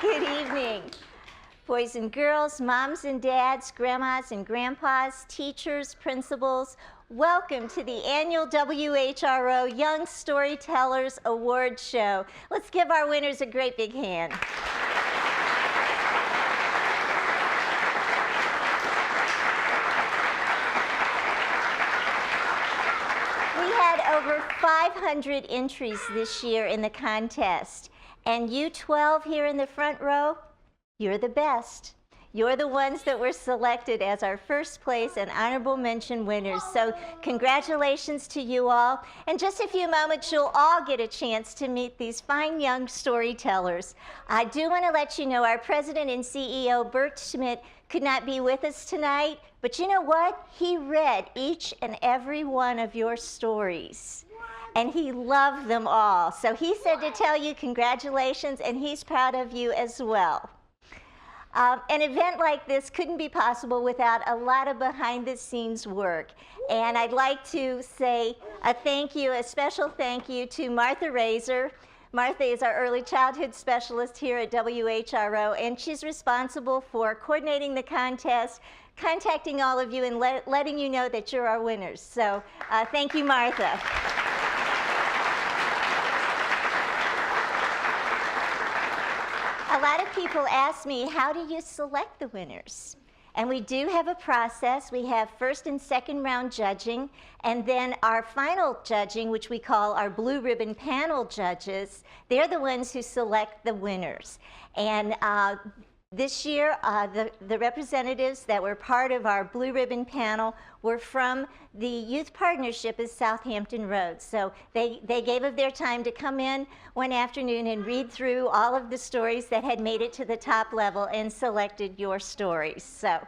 Good evening, boys and girls, moms and dads, grandmas and grandpas, teachers, principals. Welcome to the annual WHRO Young Storytellers Award Show. Let's give our winners a great big hand. We had over 500 entries this year in the contest. And you 12 here in the front row, you're the best. You're the ones that were selected as our first place and honorable mention winners. So congratulations to you all. In just a few moments, you'll all get a chance to meet these fine young storytellers. I do want to let you know our president and CEO, Bert Schmidt, could not be with us tonight. But you know what? He read each and every one of your stories. And he loved them all. So he said to tell you congratulations, and he's proud of you as well. An event like this couldn't be possible without a lot of behind-the-scenes work. And I'd like to say a thank you, a special thank you to Martha Razor. Martha is our early childhood specialist here at WHRO, and she's responsible for coordinating the contest, contacting all of you, and letting you know that you're our winners. So thank you, Martha. A lot of people ask me, how do you select the winners? And we do have a process. We have first and second round judging, and then our final judging, which we call our blue ribbon panel judges. They're the ones who select the winners. And this year, the representatives that were part of our blue ribbon panel were from the youth partnership at Southampton Road. So they gave of their time to come in one afternoon and read through all of the stories that had made it to the top level and selected your stories. So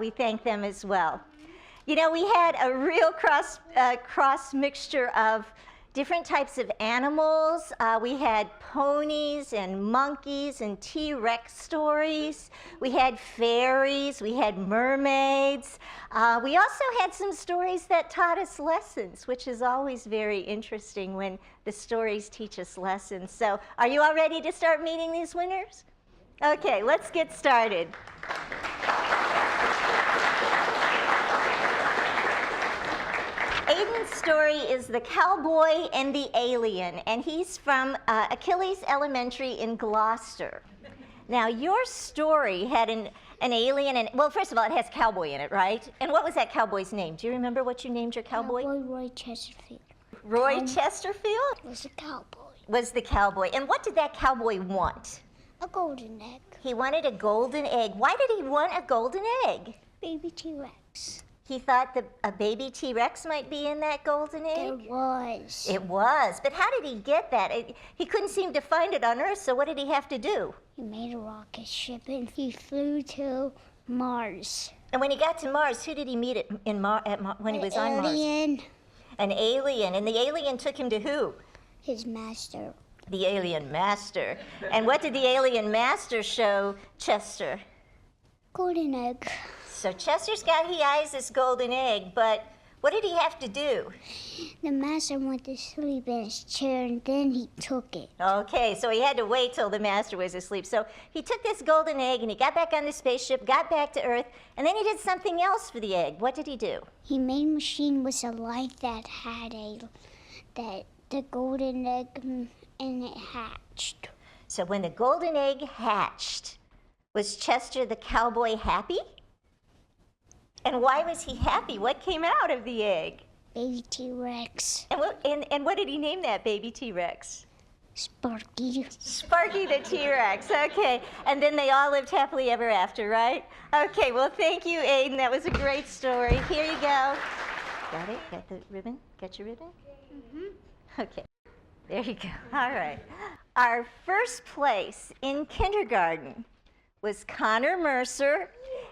we thank them as well. You know, we had a real cross mixture of different types of animals. We had ponies and monkeys and T-Rex stories. We had fairies, we had mermaids. We also had some stories that taught us lessons, which is always very interesting when the stories teach us lessons. So are you all ready to start meeting these winners? Okay, let's get started. Aiden's story is The Cowboy and the Alien, and he's from Achilles Elementary in Gloucester. Now, your story had an alien, and well, first of all, it has cowboy in it, right? And what was that cowboy's name? Do you remember what you named your cowboy? Roy Chesterfield. Roy Chesterfield? Was a cowboy. Was the cowboy. And what did that cowboy want? A golden egg. He wanted a golden egg. Why did he want a golden egg? Baby T-Rex. He thought that a baby T-Rex might be in that golden egg? There was. It was. But how did he get that? He couldn't seem to find it on Earth, so what did he have to do? He made a rocket ship and he flew to Mars. And when he got to Mars, who did he meet when he was on Mars? An alien. An alien. And the alien took him to who? His master. The alien master. And what did the alien master show Chester? Golden egg. So Chester's got, he eyes this golden egg, but what did he have to do? The master went to sleep in his chair and then he took it. Okay, so he had to wait till the master was asleep. So he took this golden egg and he got back on the spaceship, got back to Earth, and then he did something else for the egg. What did he do? He made a machine with a light that had the golden egg and it hatched. So when the golden egg hatched, was Chester the cowboy happy? And why was he happy? What came out of the egg? Baby T-Rex. And what did he name that baby T-Rex? Sparky. Sparky the T-Rex, okay. And then they all lived happily ever after, right? Okay, well, thank you, Aiden. That was a great story. Here you go. Got it? Got the ribbon? Got your ribbon? Mm-hmm. Okay, there you go. All right. Our first place in kindergarten was Connor Mercer,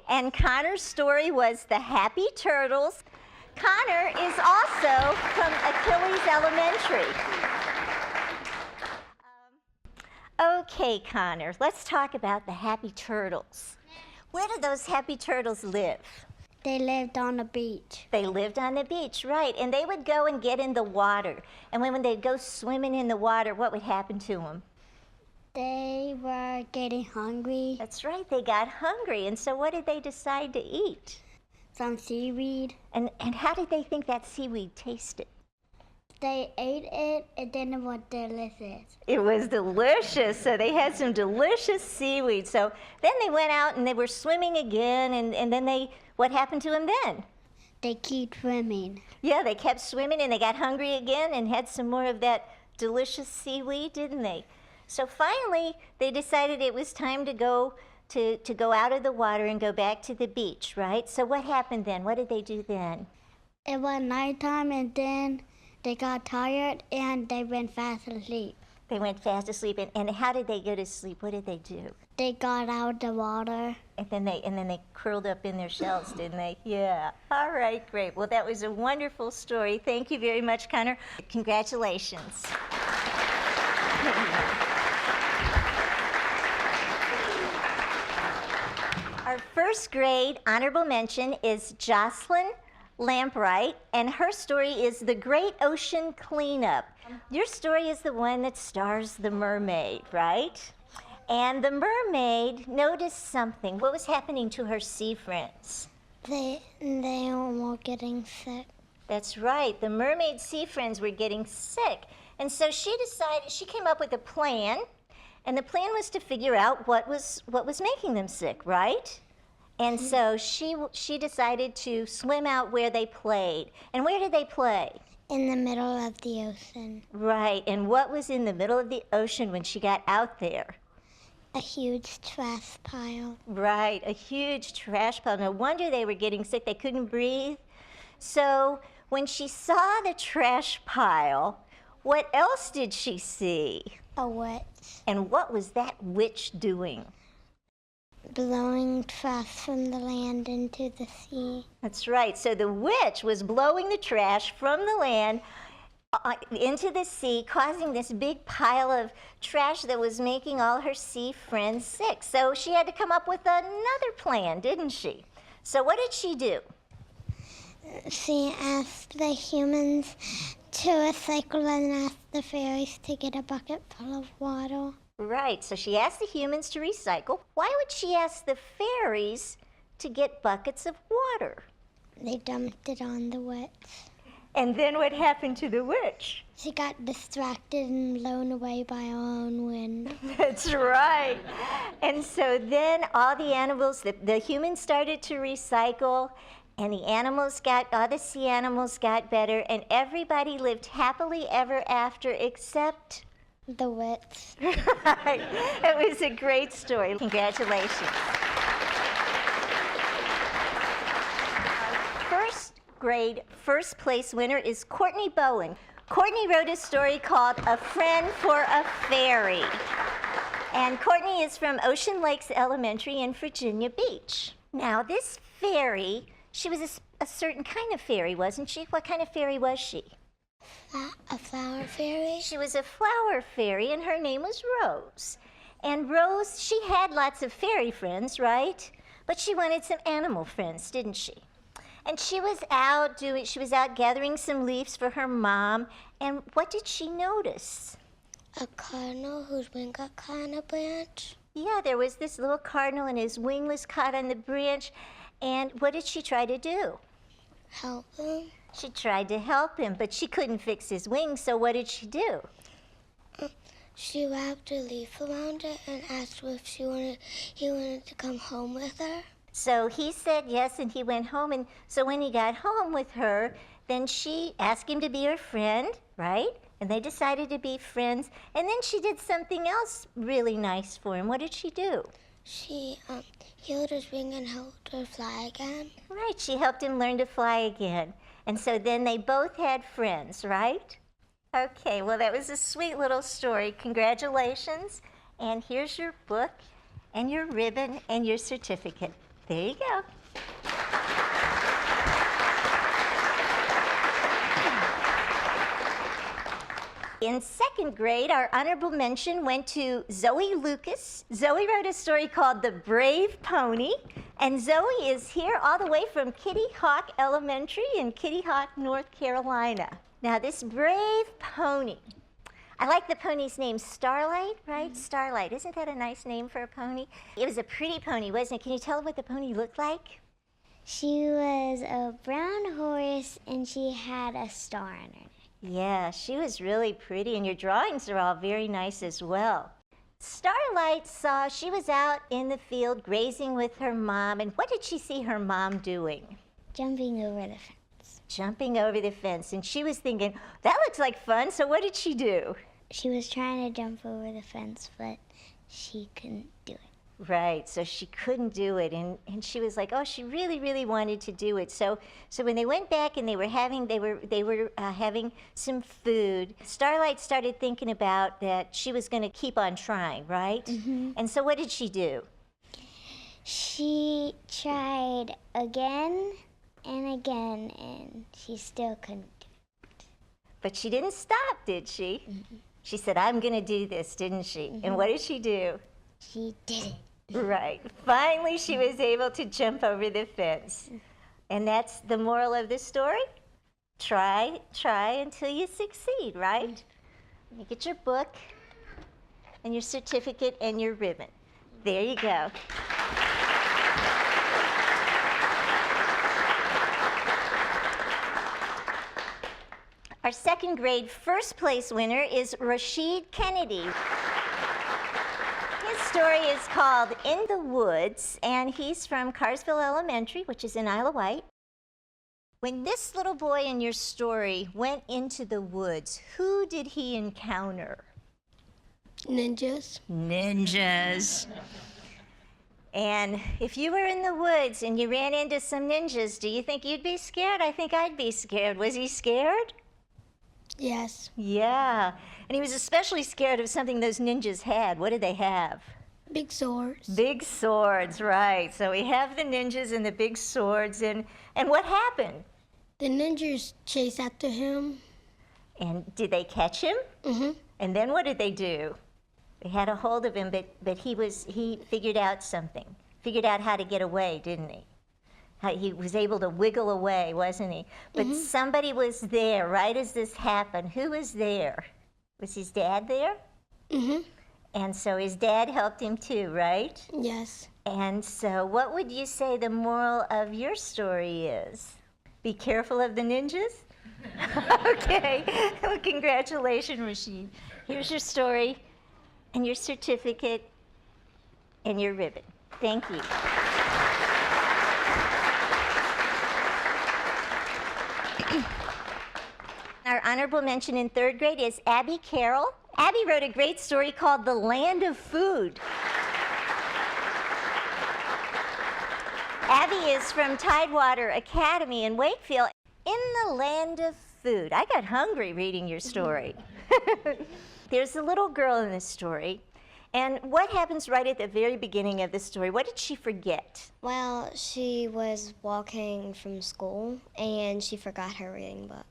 and Connor's story was The Happy Turtles. Connor is also from Achilles Elementary. Okay, Connor, let's talk about the Happy Turtles. Where do those Happy Turtles live? They lived on the beach. They lived on the beach, right. And they would go and get in the water. And when they'd go swimming in the water, what would happen to them? They were getting hungry. That's right, they got hungry. And so what did they decide to eat? Some seaweed. And how did they think that seaweed tasted? They ate it, and then it was delicious. It was delicious. So they had some delicious seaweed. So then they went out and they were swimming again. And then what happened to them then? They keep swimming. Yeah, they kept swimming and they got hungry again and had some more of that delicious seaweed, didn't they? So finally, they decided it was time to go out of the water and go back to the beach, right? So what happened then? What did they do then? It was nighttime, and then they got tired and they went fast asleep. They went fast asleep. And how did they go to sleep? What did they do? They got out of the water. And then they curled up in their shells, didn't they? Yeah. All right, great. Well, that was a wonderful story. Thank you very much, Connor. Congratulations. Our first grade honorable mention is Jocelyn Lampright, and her story is The Great Ocean Cleanup. Your story is the one that stars the mermaid, right? And the mermaid noticed something. What was happening to her sea friends? They were getting sick. That's right. The mermaid sea friends were getting sick. And so she came up with a plan, and the plan was to figure out what was making them sick, right? And so she decided to swim out where they played. And where did they play? In the middle of the ocean. Right. And what was in the middle of the ocean when she got out there? A huge trash pile. Right, a huge trash pile. No wonder they were getting sick. They couldn't breathe. So when she saw the trash pile, what else did she see? A witch. And what was that witch doing? Blowing trash from the land into the sea. That's right. So the witch was blowing the trash from the land into the sea, causing this big pile of trash that was making all her sea friends sick. So she had to come up with another plan, didn't she? So what did she do? She asked the humans to recycle and asked the fairies to get a bucket full of water. Right, so she asked the humans to recycle. Why would she ask the fairies to get buckets of water? They dumped it on the witch. And then what happened to the witch? She got distracted and blown away by her own wind. That's right. And so then all the animals, the humans started to recycle, and all the sea animals got better, and everybody lived happily ever after except The witch. Right. It was a great story. Congratulations. First grade first place winner is Courtney Bowen. Courtney wrote a story called A Friend for a Fairy. And Courtney is from Ocean Lakes Elementary in Virginia Beach. Now, this fairy, she was a certain kind of fairy, wasn't she? What kind of fairy was she? A flower fairy? She was a flower fairy, and her name was Rose. And Rose, she had lots of fairy friends, right? But she wanted some animal friends, didn't she? And she was out gathering some leaves for her mom. And what did she notice? A cardinal whose wing got caught on a branch. Yeah, there was this little cardinal, and his wing was caught on the branch. And what did she try to do? Help him. She tried to help him, but she couldn't fix his wings, so what did she do? She wrapped a leaf around it and asked if he wanted to come home with her. So he said yes, and he went home. And so when he got home with her, then she asked him to be her friend, right? And they decided to be friends. And then she did something else really nice for him. What did she do? She healed his wing and helped her fly again. Right, she helped him learn to fly again. And so then they both had friends, right? Okay, well, that was a sweet little story. Congratulations. And here's your book and your ribbon and your certificate. There you go. In second grade, our honorable mention went to Zoe Lucas. Zoe wrote a story called The Brave Pony. And Zoe is here all the way from Kitty Hawk Elementary in Kitty Hawk, North Carolina. Now, this brave pony, I like the pony's name, Starlight, right? Starlight. Isn't that a nice name for a pony? It was a pretty pony, wasn't it? Can you tell what the pony looked like? She was a brown horse and she had a star on her neck. Yeah, she was really pretty, and your drawings are all very nice as well. Starlight she was out in the field grazing with her mom, and what did she see her mom doing? Jumping over the fence. Jumping over the fence, and she was thinking, that looks like fun, so what did she do? She was trying to jump over the fence, but she couldn't do it. Right, so she couldn't do it, and she was like, oh, she really, really wanted to do it. So when they went back and they were having some food, Starlight started thinking about that she was going to keep on trying, right? Mm-hmm. And so what did she do? She tried again and again, and she still couldn't do it. But she didn't stop, did she? Mm-hmm. She said, I'm going to do this, didn't she? Mm-hmm. And what did she do? She did it. Right. Finally, she was able to jump over the fence. And that's the moral of the story. Try until you succeed, right? You get your book and your certificate and your ribbon. There you go. Our second grade first place winner is Rashid Kennedy. His story is called In the Woods, and he's from Carsville Elementary, which is in Isle of Wight. When this little boy in your story went into the woods, who did he encounter? Ninjas. Ninjas. And if you were in the woods and you ran into some ninjas, do you think you'd be scared? I think I'd be scared. Was he scared? Yes. Yeah. And he was especially scared of something those ninjas had. What did they have? Big swords. Big swords, right. So we have the ninjas and the big swords. And what happened? The ninjas chased after him. And did they catch him? Mm-hmm. And then what did they do? They had a hold of him, but he figured out something. Figured out how to get away, didn't he? He was able to wiggle away, wasn't he? But somebody was there right as this happened. Who was there? Was his dad there? Mm-hmm. And so his dad helped him too, right? Yes. And so what would you say the moral of your story is? Be careful of the ninjas? Okay. Well, congratulations, Rashid. Here's your story and your certificate and your ribbon. Thank you. Our honorable mention in third grade is Abby Carroll. Abby wrote a great story called The Land of Food. Abby is from Tidewater Academy in Wakefield. In the land of food. I got hungry reading your story. There's a little girl in this story. And what happens right at the very beginning of the story? What did she forget? Well, she was walking from school and she forgot her reading book.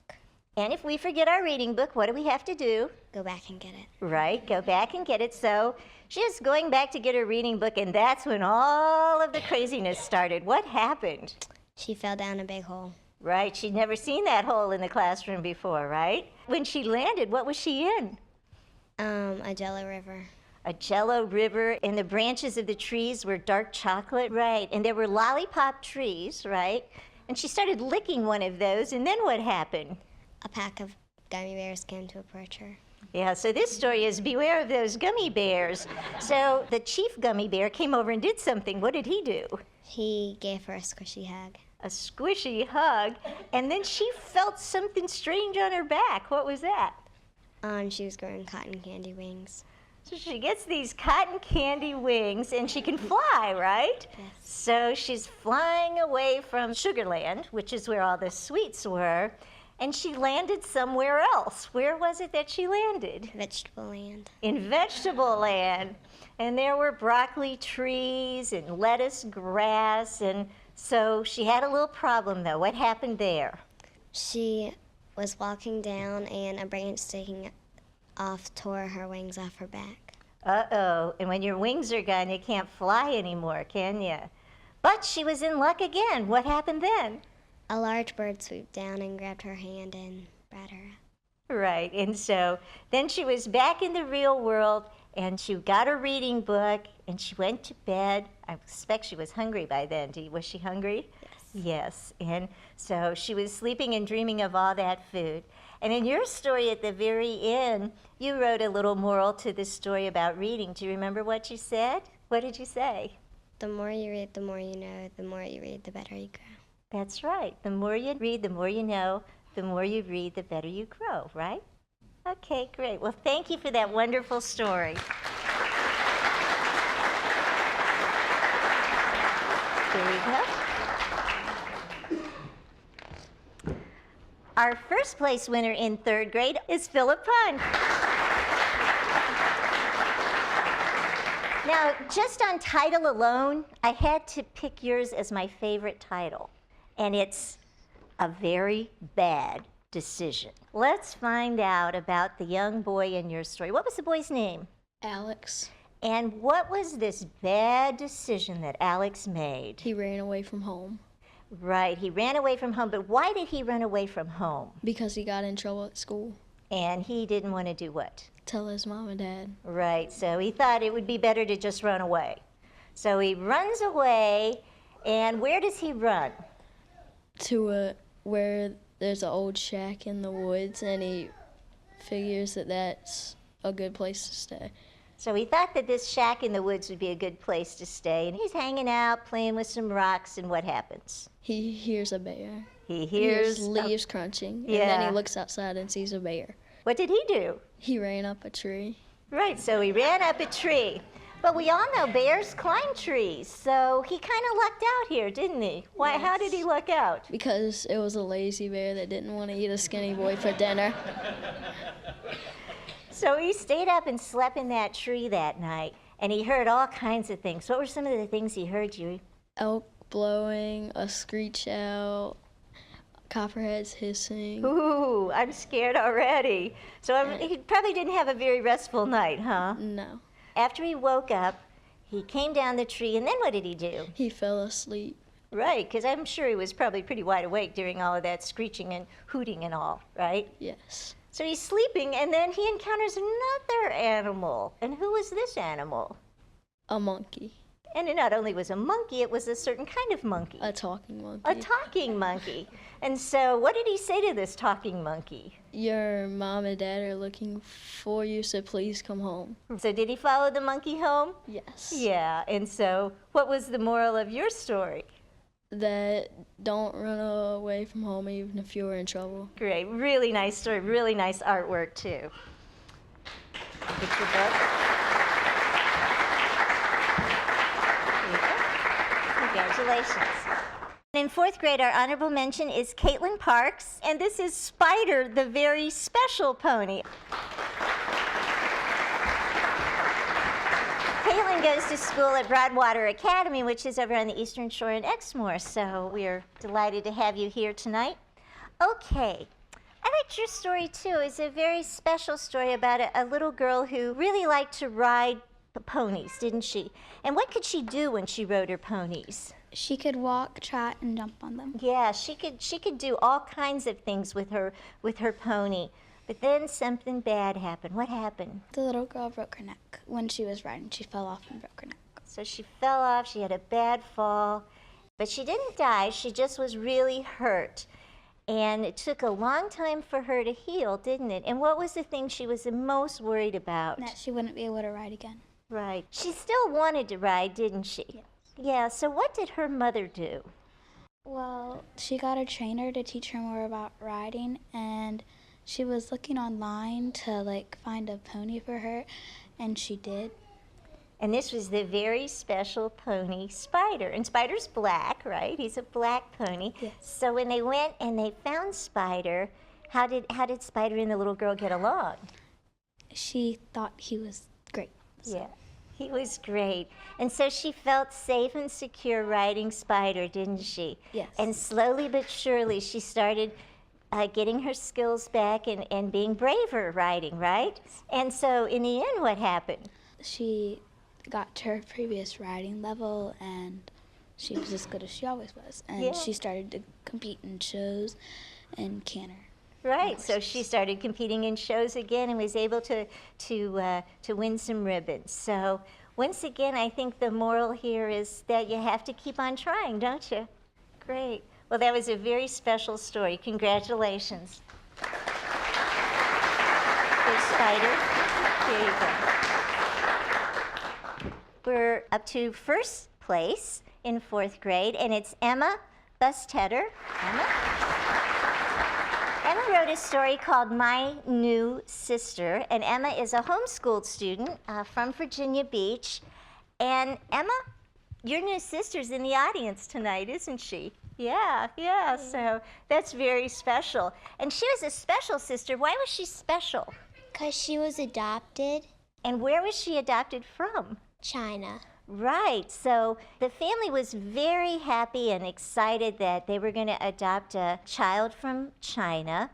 And if we forget our reading book, what do we have to do? Go back and get it. Right, go back and get it. So she's going back to get her reading book, and that's when all of the craziness started. What happened? She fell down a big hole. Right, she'd never seen that hole in the classroom before, right? When she landed, what was she in? A jello river. A jello river, and the branches of the trees were dark chocolate, right? And there were lollipop trees, right? And she started licking one of those, and then what happened? A pack of gummy bears came to approach her. Yeah, so this story is beware of those gummy bears. So the chief gummy bear came over and did something. What did he do? He gave her a squishy hug. A squishy hug, and then she felt something strange on her back. What was that? She was growing cotton candy wings. So she gets these cotton candy wings, and she can fly, right? Yes. So she's flying away from Sugarland, which is where all the sweets were, and she landed somewhere else. Where was it that she landed? Vegetable land. In vegetable land. And there were broccoli trees and lettuce grass, and so she had a little problem, though. What happened there? She was walking down, and a branch sticking off tore her wings off her back. Uh-oh. And when your wings are gone, you can't fly anymore, can you? But she was in luck again. What happened then? A large bird swooped down and grabbed her hand and brought her up. Right, and so then she was back in the real world, and she got her reading book, and she went to bed. I expect she was hungry by then. Was she hungry? Yes. Yes, and so she was sleeping and dreaming of all that food. And in your story at the very end, you wrote a little moral to this story about reading. Do you remember what you said? What did you say? The more you read, the more you know. The more you read, the better you grow. That's right. The more you read, the more you know. The more you read, the better you grow, right? Okay, great. Well, thank you for that wonderful story. There you go. Our first place winner in third grade is Philip Pun. Now, just on title alone, I had to pick yours as my favorite title, and it's A Very Bad Decision. Let's find out about the young boy in your story. What was the boy's name? Alex. And what was this bad decision that Alex made? He ran away from home. Right, he ran away from home, but why did he run away from home? Because he got in trouble at school. And he didn't want to do what? Tell his mom and dad. Right, so he thought it would be better to just run away. So he runs away, and where does he run? To where there's an old shack in the woods, and he figures that that's a good place to stay. So he thought that this shack in the woods would be a good place to stay, and he's hanging out, playing with some rocks, and what happens? He hears a bear. He He hears leaves crunching, and then he looks outside and sees a bear. What did he do? He ran up a tree. Right, so he ran up a tree. But we all know bears climb trees, so he kind of lucked out here, didn't he? Why? Yes. How did he luck out? Because it was a lazy bear that didn't want to eat a skinny boy for dinner. So he stayed up and slept in that tree that night, and he heard all kinds of things. What were some of the things he heard, Yui? Elk blowing, a screech owl, copperheads hissing. Ooh, I'm scared already. So he probably didn't have a very restful night, huh? No. After he woke up, he came down the tree, and then what did he do? He fell asleep. Right, because I'm sure he was probably pretty wide awake during all of that screeching and hooting and all, right? Yes. So he's sleeping, and then he encounters another animal. And who was this animal? A monkey. And it not only was a monkey, it was a certain kind of monkey. A talking monkey. A talking monkey. And so what did he say to this talking monkey? Your mom and dad are looking for you, so please come home. So did he follow the monkey home? Yes. Yeah, and so what was the moral of your story? That don't run away from home even if you're in trouble. Great, really nice story, really nice artwork too. Get your book. There you go. Congratulations. In fourth grade, our honorable mention is Caitlin Parks, and this is Spider, the very special pony. Caitlin goes to school at Broadwater Academy, which is over on the Eastern Shore in Exmoor, so we're delighted to have you here tonight. Okay, I liked your story too. It's a very special story about a little girl who really liked to ride ponies, didn't she? And what could she do when she rode her ponies? She could walk, trot, and jump on them. Yeah, she could do all kinds of things with her pony. But then something bad happened. What happened? The little girl broke her neck. When she was riding, she fell off and broke her neck. So she fell off, she had a bad fall, but she didn't die, she just was really hurt. And it took a long time for her to heal, didn't it? And what was the thing she was the most worried about? That she wouldn't be able to ride again. Right. She still wanted to ride, didn't she? Yes. Yeah, so what did her mother do? Well, she got a trainer to teach her more about riding, and she was looking online to find a pony for her, and she did. And this was the very special pony, Spider. And Spider's black, right? He's a black pony. Yes. So when they went and they found Spider, how did Spider and the little girl get along? She thought he was great. So. Yeah, he was great. And so she felt safe and secure riding Spider, didn't she? Yes. And slowly but surely she started getting her skills back and being braver riding, right? And so in the end, what happened? She got to her previous riding level, and she was as good as she always was. And Yeah. she started to compete in shows and canter. Right, so she started competing in shows again and was able to win some ribbons. So once again, I think the moral here is that you have to keep on trying, don't you? Great. Well, that was a very special story. Congratulations. Here's Spider. There you go. We're up to first place in 4th grade, and it's Emma Bustetter. Emma wrote a story called My New Sister, and Emma is a homeschooled student from Virginia Beach. And Emma, your new sister's in the audience tonight, isn't she? Yeah, so that's very special. And she was a special sister. Why was she special? Because she was adopted. And where was she adopted from? China. Right, so the family was very happy and excited that they were going to adopt a child from China,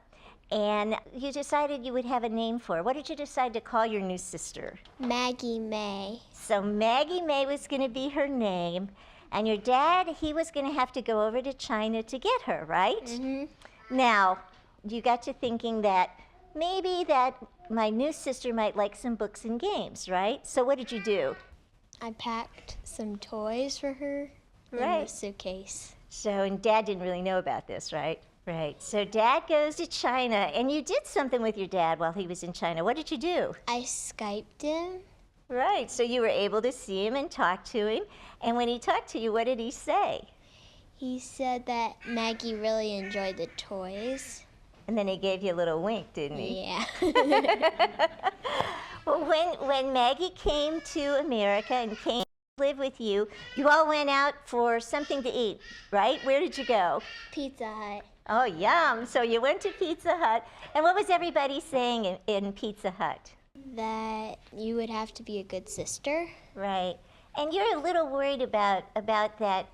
and you decided you would have a name for her. What did you decide to call your new sister? Maggie May. So Maggie May was going to be her name, and your dad, he was going to have to go over to China to get her, right? Mm-hmm. Now, you got to thinking that maybe that my new sister might like some books and games, right? So what did you do? I packed some toys for her in Right. the suitcase. So, and Dad didn't really know about this, right? Right. So Dad goes to China, and you did something with your dad while he was in China. What did you do? I Skyped him. Right. So you were able to see him and talk to him. And when he talked to you, what did he say? He said that Maggie really enjoyed the toys. And then he gave you a little wink, didn't he? Yeah. Well, when Maggie came to America and came to live with you, you all went out for something to eat, right? Where did you go? Pizza Hut. Oh, yum. So you went to Pizza Hut. And what was everybody saying in Pizza Hut? That you would have to be a good sister. Right. And you're a little worried about that,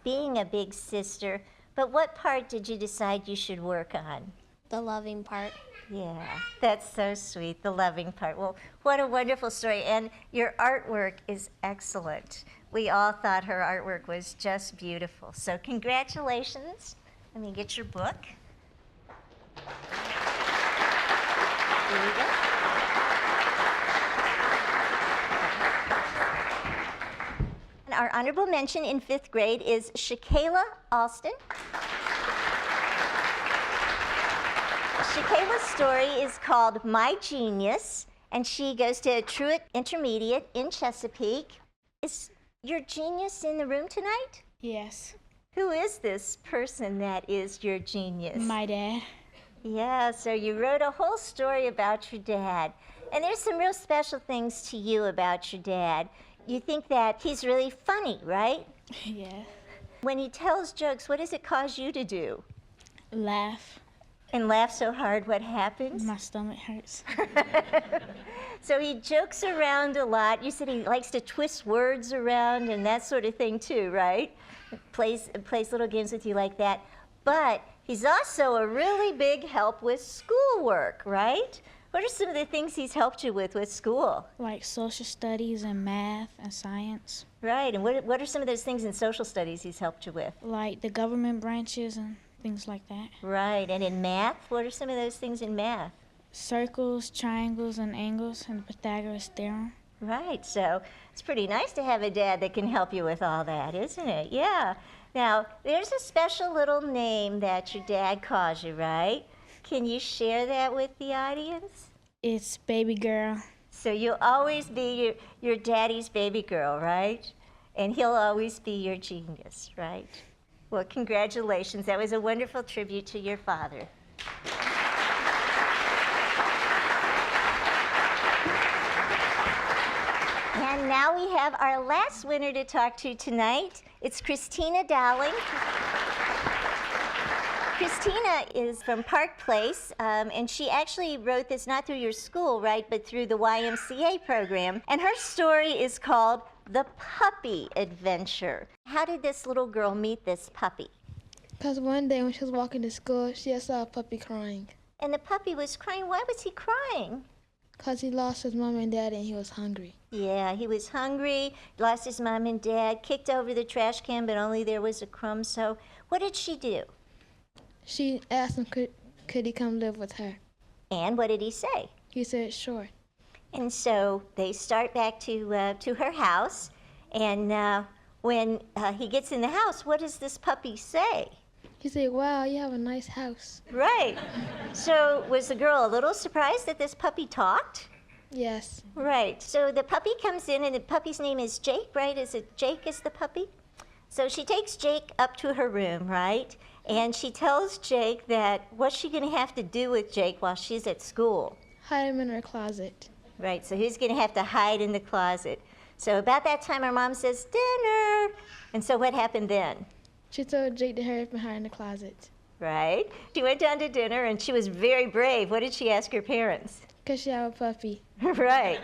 being a big sister. But what part did you decide you should work on? The loving part. Yeah, that's so sweet, the loving part. Well, what a wonderful story. And your artwork is excellent. We all thought her artwork was just beautiful. So congratulations. Let me get your book. Here you go. And our honorable mention in 5th grade is Shakayla Alston. Shakayla's story is called My Genius, and she goes to Truett Intermediate in Chesapeake. Is your genius in the room tonight? Yes. Who is this person that is your genius? My dad. Yeah, so you wrote a whole story about your dad. And there's some real special things to you about your dad. You think that he's really funny, right? Yeah. When he tells jokes, what does it cause you to do? Laugh. And laugh so hard, what happens? My stomach hurts. So he jokes around a lot. You said he likes to twist words around and that sort of thing too, right? Plays little games with you like that. But he's also a really big help with schoolwork, right? What are some of the things he's helped you with school? Like social studies and math and science. Right, and what are some of those things in social studies he's helped you with? Like the government branches and things like that. Right, and in math, what are some of those things in math? Circles, triangles, and angles, and the Pythagoras theorem. Right, so it's pretty nice to have a dad that can help you with all that, isn't it? Yeah. Now, there's a special little name that your dad calls you, right? Can you share that with the audience? It's baby girl. So you'll always be your daddy's baby girl, right? And he'll always be your genius, right? Well, congratulations. That was a wonderful tribute to your father. And now we have our last winner to talk to tonight. It's Christina Dowling. Christina is from Park Place, and she actually wrote this not through your school, right, but through the YMCA program. And her story is called The Puppy Adventure. How did this little girl meet this puppy? Because one day when she was walking to school, she saw a puppy crying. And the puppy was crying. Why was he crying? Because he lost his mom and dad and he was hungry. Yeah, he was hungry, lost his mom and dad, kicked over the trash can, but only there was a crumb. So what did she do? She asked him, could he come live with her? And what did he say? He said, sure. And so they start back to her house, and when he gets in the house, what does this puppy say? He said, wow, you have a nice house. Right. So was the girl a little surprised that this puppy talked? Yes. Right. So the puppy comes in, and the puppy's name is Jake, right? Is it Jake is the puppy? So she takes Jake up to her room, right? And she tells Jake that what's she going to have to do with Jake while she's at school? Hide him in her closet. Right, so he's going to have to hide in the closet. So about that time, her mom says, dinner. And so what happened then? She told Jake to hurry up and hide in the closet. Right. She went down to dinner, and she was very brave. What did she ask her parents? Because she had a puppy. Right.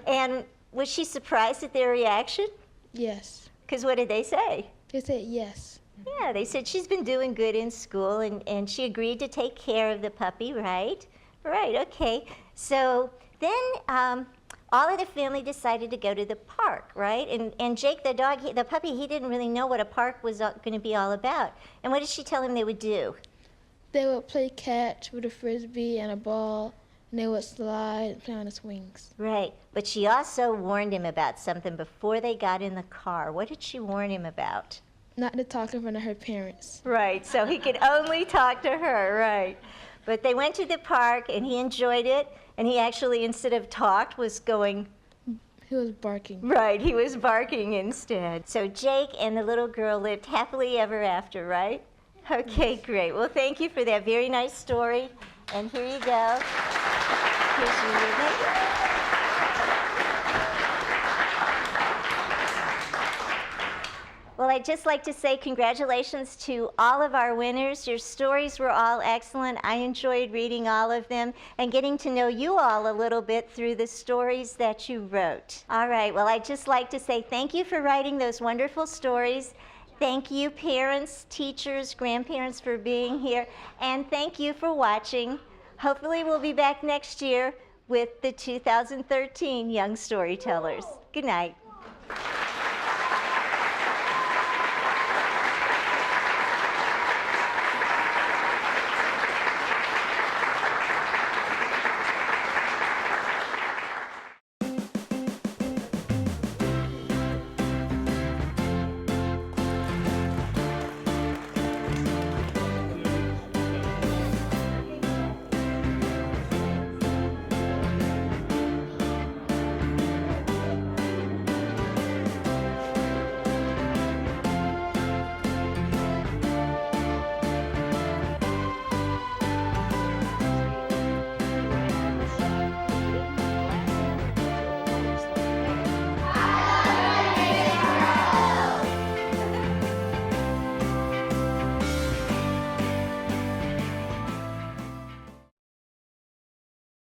And was she surprised at their reaction? Yes. Because what did they say? They said yes. Yeah, they said she's been doing good in school, and she agreed to take care of the puppy, right? Right, okay. So then all of the family decided to go to the park, right? And Jake, the dog, the puppy, he didn't really know what a park was going to be all about. And what did she tell him they would do? They would play catch with a frisbee and a ball, and they would slide and play on the swings. Right, but she also warned him about something before they got in the car. What did she warn him about? Not to talk in front of her parents. Right, so he could only talk to her, right. But they went to the park, and he enjoyed it, and he actually, instead of talked, was going... He was barking. Right, he was barking instead. So Jake and the little girl lived happily ever after, right? Okay, great. Well, thank you for that very nice story. And here you go. Here's your ribbon. Well, I'd just like to say congratulations to all of our winners. Your stories were all excellent. I enjoyed reading all of them and getting to know you all a little bit through the stories that you wrote. All right, well, I'd just like to say thank you for writing those wonderful stories. Thank you, parents, teachers, grandparents, for being here. And thank you for watching. Hopefully, we'll be back next year with the 2013 Young Storytellers. Good night.